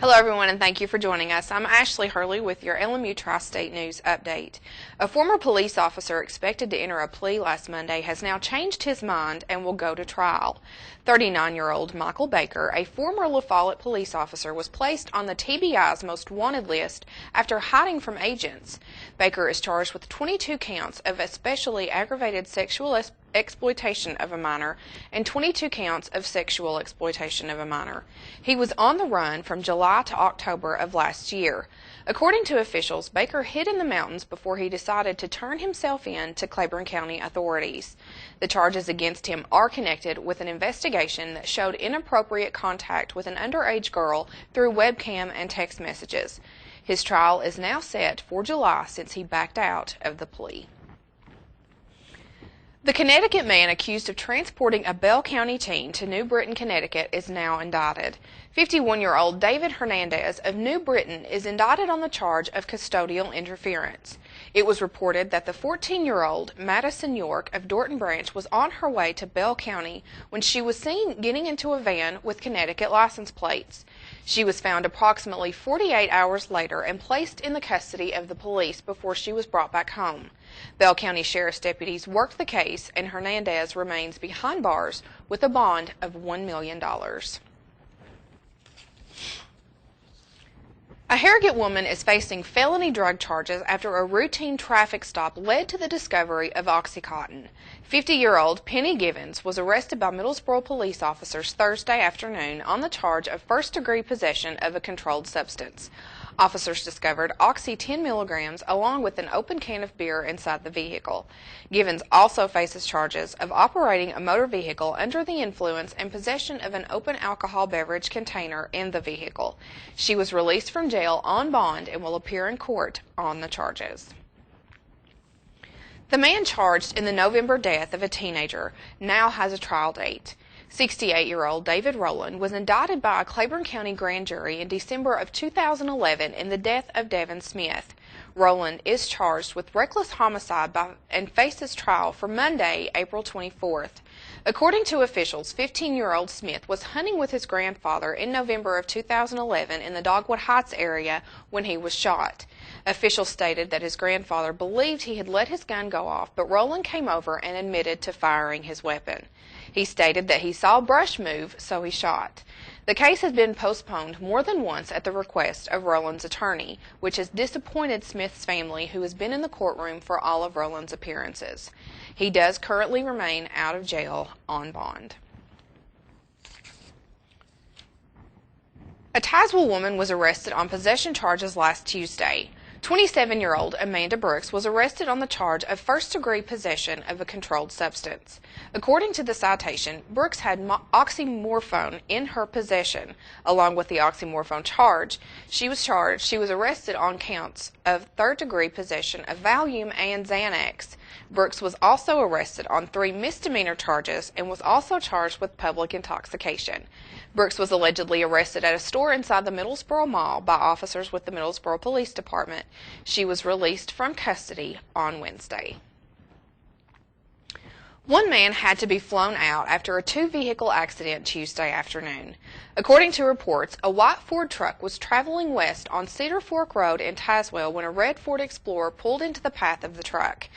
Hello everyone, and thank you for joining us. I'm Ashley Hurley with your LMU Tri-State News Update. A former police officer expected to enter a plea last Monday has now changed his mind and will go to trial. 39-year-old Michael Baker, a former La Follette police officer, was placed on the TBI's most wanted list after hiding from agents. Baker is charged with 22 counts of especially aggravated sexual exploitation of a minor and 22 counts of sexual exploitation of a minor. He was on the run from July to October of last year. According to officials, Baker hid in the mountains before he decided to turn himself in to Claiborne County authorities. The charges against him are connected with an investigation that showed inappropriate contact with an underage girl through webcam and text messages. His trial is now set for July since he backed out of the plea. The Connecticut man accused of transporting a Bell County teen to New Britain, Connecticut is now indicted. 51-year-old David Hernandez of New Britain is indicted on the charge of custodial interference. It was reported that the 14-year-old Madison York of Dorton Branch was on her way to Bell County when she was seen getting into a van with Connecticut license plates. She was found approximately 48 hours later and placed in the custody of the police before she was brought back home. Bell County Sheriff's deputies worked the case, and Hernandez remains behind bars with a bond of $1 million. A Harrogate woman is facing felony drug charges after a routine traffic stop led to the discovery of Oxycontin. 50-year-old Penny Givens was arrested by Middlesboro police officers Thursday afternoon on the charge of first-degree possession of a controlled substance. Officers discovered Oxy 10 milligrams along with an open can of beer inside the vehicle. Givens also faces charges of operating a motor vehicle under the influence and possession of an open alcohol beverage container in the vehicle. She was released from jail on bond and will appear in court on the charges. The man charged in the November death of a teenager now has a trial date. 68-year-old David Rowland was indicted by a Claiborne County grand jury in December of 2011 in the death of Devin Smith. Rowland is charged with reckless homicide and faces trial for Monday, April 24th. According to officials, 15-year-old Smith was hunting with his grandfather in November of 2011 in the Dogwood Heights area when he was shot. Officials stated that his grandfather believed he had let his gun go off, but Rowland came over and admitted to firing his weapon. He stated that he saw brush move, so he shot. The case has been postponed more than once at the request of Rowland's attorney, which has disappointed Smith's family, who has been in the courtroom for all of Rowland's appearances. He does currently remain out of jail on bond. A Tazewell woman was arrested on possession charges last Tuesday. 27-year-old Amanda Brooks was arrested on the charge of first-degree possession of a controlled substance. According to the citation, Brooks had oxymorphone in her possession. Along with the oxymorphone charge, she was arrested on counts of third-degree possession of Valium and Xanax. Brooks was also arrested on 3 misdemeanor charges and was also charged with public intoxication. Brooks was allegedly arrested at a store inside the Middlesboro Mall by officers with the Middlesboro Police Department. She was released from custody on Wednesday. One man had to be flown out after a 2-vehicle accident Tuesday afternoon. According to reports, a white Ford truck was traveling west on Cedar Fork Road in Tazewell when a red Ford Explorer pulled into the path of the truck.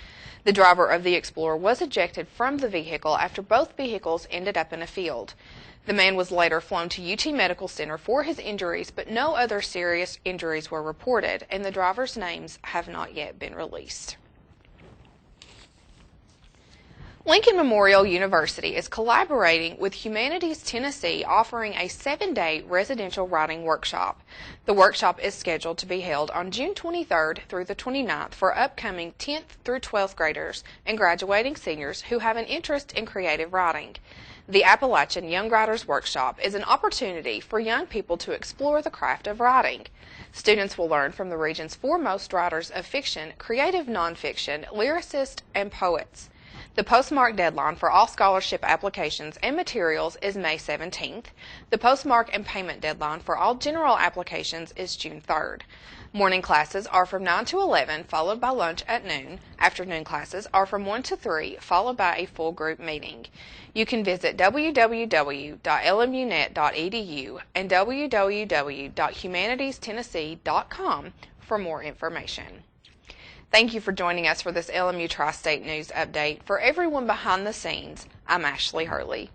The driver of the Explorer was ejected from the vehicle after both vehicles ended up in a field. The man was later flown to UT Medical Center for his injuries, but no other serious injuries were reported, and the drivers' names have not yet been released. Lincoln Memorial University is collaborating with Humanities Tennessee, offering a 7-day residential writing workshop. The workshop is scheduled to be held on June 23rd through the 29th for upcoming 10th through 12th graders and graduating seniors who have an interest in creative writing. The Appalachian Young Writers Workshop is an opportunity for young people to explore the craft of writing. Students will learn from the region's foremost writers of fiction, creative nonfiction, lyricists, and poets. The postmark deadline for all scholarship applications and materials is May 17th. The postmark and payment deadline for all general applications is June 3rd. Morning classes are from 9 to 11, followed by lunch at noon. Afternoon classes are from 1 to 3, followed by a full group meeting. You can visit www.lmunet.edu and www.humanitiestennessee.com for more information. Thank you for joining us for this LMU Tri-State News Update. For everyone behind the scenes, I'm Ashley Hurley.